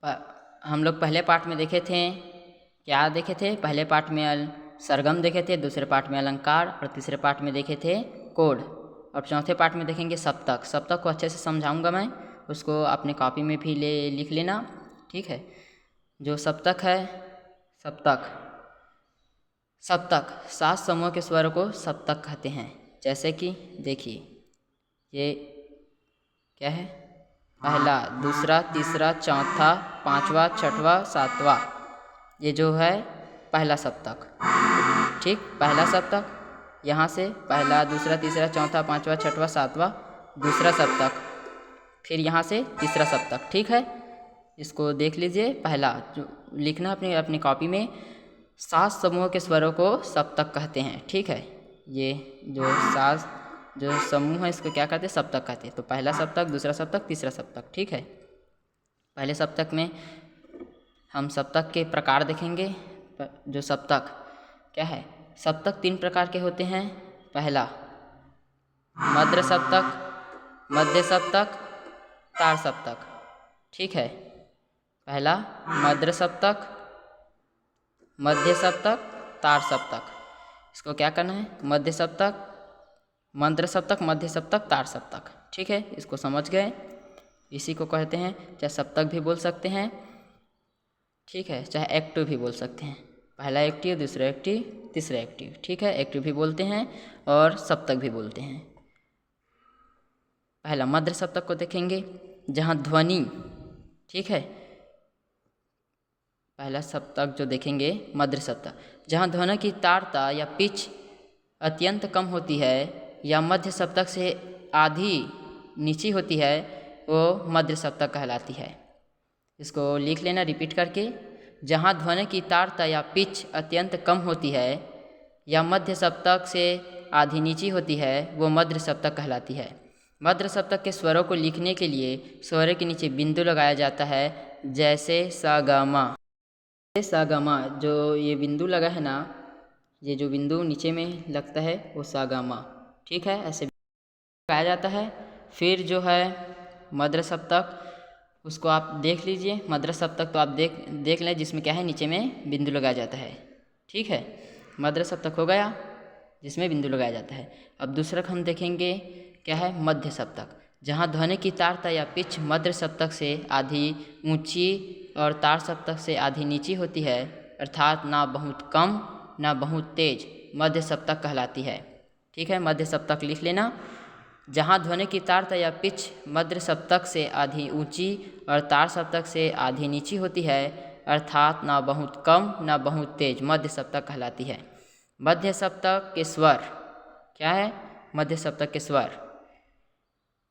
हम लोग पहले पार्ट में देखे थे, क्या देखे थे? पहले पार्ट में सरगम देखे थे, दूसरे पार्ट में अलंकार और तीसरे पार्ट में देखे थे कोड। और चौथे पार्ट में देखेंगे सप्तक। सप्तक को अच्छे से समझाऊंगा मैं, उसको अपने कॉपी में भी लिख लेना, ठीक है। जो सप्तक है, सप्तक 7 समूह के स्वरों को सप्तक कहते हैं। जैसे कि देखिए, ये क्या है? पहला, दूसरा, तीसरा, चौथा, पांचवा, छठवा, सातवां, ये जो है पहला सप्तक, ठीक। पहला सप्तक, यहाँ से पहला, दूसरा, तीसरा, चौथा, पांचवा, छठवा, सातवां, दूसरा सप्तक, फिर यहाँ से तीसरा सप्तक, ठीक है। इसको देख लीजिए। पहला जो लिखना अपनी कॉपी में, 7 समूह के स्वरों को सप्तक कहते हैं, ठीक है। ये जो 7 जो समूह है इसको क्या कहते हैं? सप्तक कहते हैं। तो पहला सप्तक, दूसरा सप्तक, तीसरा सप्तक, ठीक है। पहले सप्तक में हम सप्तक के प्रकार देखेंगे। जो सप्तक क्या है? सप्तक 3 प्रकार के होते हैं। पहला मद्र सप्तक, मध्य सप्तक, तार सप्तक, ठीक है। पहला मद्र सप्तक, मध्य सप्तक, तार सप्तक। इसको क्या करना है? मध्य सप्तक, मंत्र सप्तक, मध्य सप्तक, तार सप्तक, ठीक है। इसको समझ गए? इसी को कहते हैं, चाहे सप्तक भी बोल सकते हैं, ठीक है, चाहे एक्टिव भी बोल सकते हैं। पहला एक्टिव, दूसरा एक्टिव, तीसरा एक्टिव, ठीक है। एक्टिव भी बोलते हैं और सप्तक भी बोलते हैं। पहला मध्य सप्तक को देखेंगे, जहाँ ध्वनि, ठीक है। पहला सप्तक जो देखेंगे मध्य सप्तक, जहाँ ध्वनि की तारता या पिच अत्यंत कम होती है या मध्य सप्तक से आधी नीची होती है, वो मध्य सप्तक कहलाती है। इसको लिख लेना रिपीट करके। जहाँ ध्वनि की तारता या पिच अत्यंत कम होती है या मध्य सप्तक से आधी नीची होती है, वो मध्य सप्तक कहलाती है। मध्य सप्तक के स्वरों को लिखने के लिए स्वर के नीचे बिंदु लगाया जाता है, जैसे सा गा मा। सा गा मा, जो ये बिंदु लगा है ना, ये जो बिंदु नीचे में लगता है वो सा गा मा, ठीक है। ऐसे लगाया जाता है। फिर जो है मध्य सप्तक, उसको आप देख लीजिए। मध्य सप्तक तो आप देख लें, जिसमें क्या है, नीचे में बिंदु लगाया जाता है, ठीक है। मध्य सप्तक हो गया जिसमें बिंदु लगाया जाता है। अब दूसरा हम देखेंगे, क्या है? मध्य सप्तक, जहाँ ध्वनि की तारता या पिच मध्य सप्तक से आधी ऊंची और तार सप्तक से आधी नीची होती है, अर्थात ना बहुत कम ना बहुत तेज, मध्य सप्तक कहलाती है, ठीक है। मध्य सप्तक लिख लेना। जहाँ ध्वनि की तारता या पिच मध्य सप्तक से आधी ऊंची और तार सप्तक से आधी नीची होती है, अर्थात ना बहुत कम ना बहुत तेज, मध्य सप्तक कहलाती है। मध्य सप्तक के स्वर क्या है? मध्य सप्तक के स्वर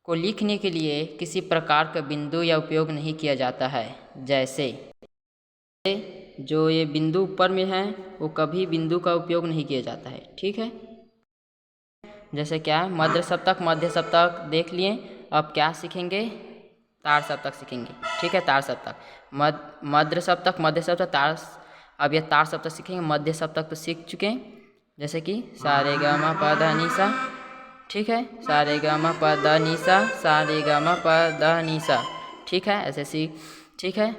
को लिखने के लिए किसी प्रकार का बिंदु या उपयोग नहीं किया जाता है। जैसे जो ये बिंदु ऊपर में है, वो कभी बिंदु का उपयोग नहीं किया जाता है, ठीक है। जैसे क्या? मध्य सप्तक देख लिए। अब क्या सीखेंगे? तार सप्तक सीखेंगे, ठीक है। तार सप्तक, मध्य सप्तक, तार। अब ये तार सप्तक सीखेंगे। मध्य सप्तक तो सीख चुके हैं, जैसे कि सा रे गा मा पा धा नी सा, ठीक है। सा रे गा मा पा धा नी सा, सा रे गा मा पा धा नी सा, ठीक है। ऐसे सीख, ठीक है।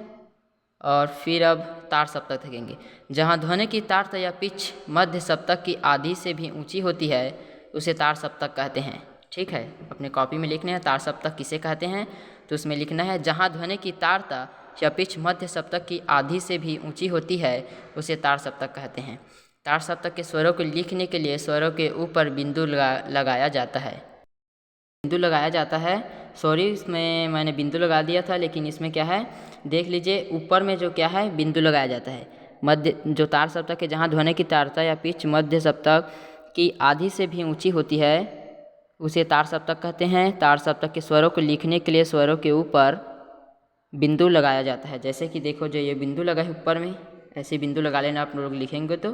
और फिर अब तार सप्तक देखेंगे, जहाँ ध्वनि की तारता या पिच मध्य सप्तक की आधी से भी ऊंची होती है, उसे तार सप्तक कहते हैं, ठीक है। अपने कॉपी में लिखने हैं तार सप्तक किसे कहते हैं, तो उसमें लिखना है, जहाँ ध्वनि की तारता या पिच मध्य सप्तक की आधी से भी ऊंची होती है, उसे तार सप्तक कहते हैं। तार सप्तक के स्वरों को लिखने के लिए स्वरों के ऊपर बिंदु लगाया जाता है। बिंदु लगाया जाता है, सॉरी इसमें मैंने बिंदु लगा दिया था, लेकिन इसमें क्या है देख लीजिए। ऊपर में जो क्या है बिंदु लगाया जाता है। मध्य जो तार सप्तक है, जहाँ ध्वनि की तारता या पिच मध्य सप्तक की आधी से भी ऊंची होती है, उसे तार सप्तक कहते हैं। तार सप्तक के स्वरों को लिखने के लिए स्वरों के ऊपर बिंदु लगाया जाता है। जैसे कि देखो, जो ये बिंदु लगा है ऊपर में, ऐसे बिंदु लगा लेना आप लोग लिखेंगे तो,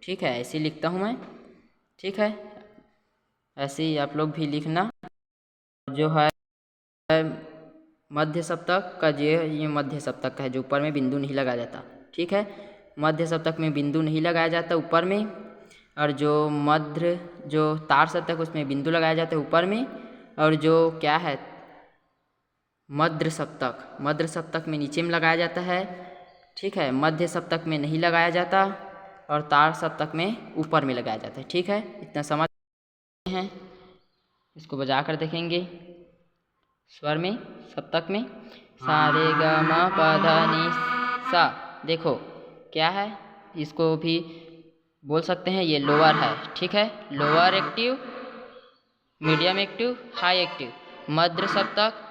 ठीक है। ऐसे लिखता हूँ मैं, ठीक है। ऐसे ही आप लोग भी लिखना। जो है मध्य सप्तक का, ये मध्य सप्तक का है, जो ऊपर में बिंदु नहीं लगाया जाता, ठीक है। मध्य सप्तक में बिंदु नहीं लगाया जाता ऊपर में, और जो तार सप्तक उसमें बिंदु लगाया जाता है ऊपर में, और जो क्या है मध्य सप्तक, मध्य सप्तक में नीचे में लगाया जाता है, ठीक है। मध्य सप्तक में नहीं लगाया जाता और ताड़ सप्तक में ऊपर में लगाया जाता है, ठीक है। इतना समझ हैं। इसको बजा कर देखेंगे स्वर में, सप्तक में। सा रे ग म प ध नि सा। देखो क्या है, इसको भी बोल सकते हैं, ये लोअर है, ठीक है। Lower active, medium active, high active, मध्य सप्तक,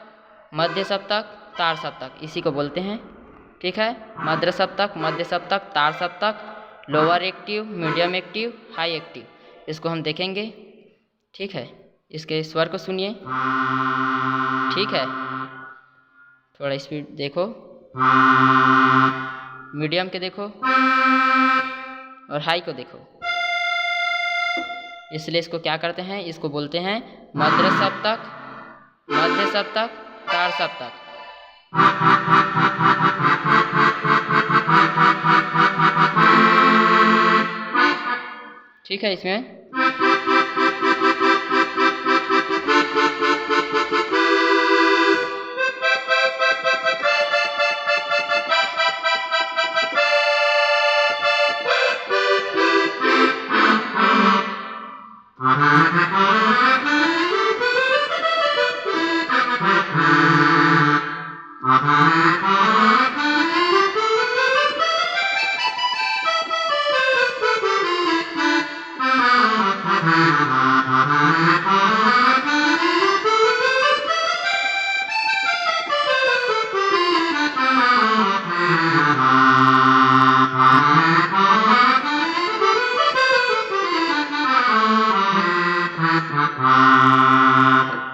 मध्य सप्तक, ताड़ सप्तक, इसी को बोलते हैं, ठीक है। मध्य सप्तक, मध्य सप्तक, ताड़ सप्तक, lower active, medium active, high active, इसको हम देखेंगे, ठीक है। इसके स्वर को सुनिए, ठीक है। थोड़ा स्पीड देखो, मीडियम के देखो और हाई को देखो। इसलिए इसको क्या करते हैं, इसको बोलते हैं मध्य सप्तक, मध्य सप्तक, ताड़ सप्तक। ठीक है। इसमें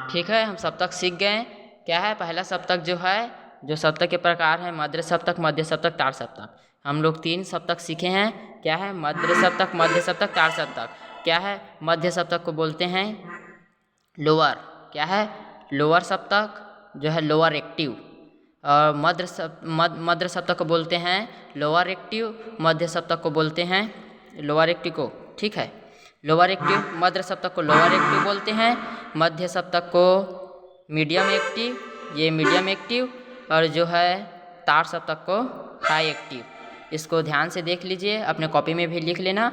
ठीक है, हम सप्तक सीख गए। क्या है, पहला सप्तक जो है, जो सप्तक के प्रकार हैं, मध्य सप्तक, मध्य सप्तक, ताड़ सप्तक। हम लोग 3 सप्तक सीखे हैं। क्या है, मध्य सप्तक, मध्य सप्तक, ताड़ सप्तक। क्या है, मध्य सप्तक को बोलते हैं लोअर। क्या है, लोअर सप्तक जो है लोअर एक्टिव, और मध्य सप्तक को बोलते हैं लोअर एक्टिव, मध्य सप्तक को बोलते हैं लोअर एक्टिव को, ठीक है। लोअर एक्टिव, मध्य सप्तक को लोअर एक्टिव बोलते हैं, मध्य सप्तक को मीडियम एक्टिव, ये मीडियम एक्टिव, और जो है ताड़ सप्तक को हाई एक्टिव। इसको ध्यान से देख लीजिए, अपने कॉपी में भी लिख लेना।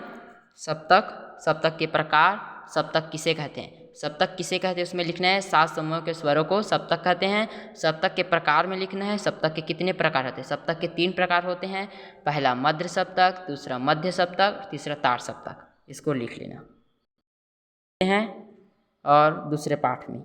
सप्तक, सप्तक के प्रकार, सप्तक किसे कहते हैं, सप्तक किसे कहते हैं उसमें लिखना है। 7 समूह के स्वरों को सप्तक कहते हैं। सप्तक के प्रकार में लिखना है, सप्तक के कितने प्रकार होते हैं। सप्तक के 3 प्रकार होते हैं, पहला मध्य सप्तक, दूसरा मध्य सप्तक, तीसरा ताड़ सप्तक। इसको लिख लेना है और दूसरे पाठ में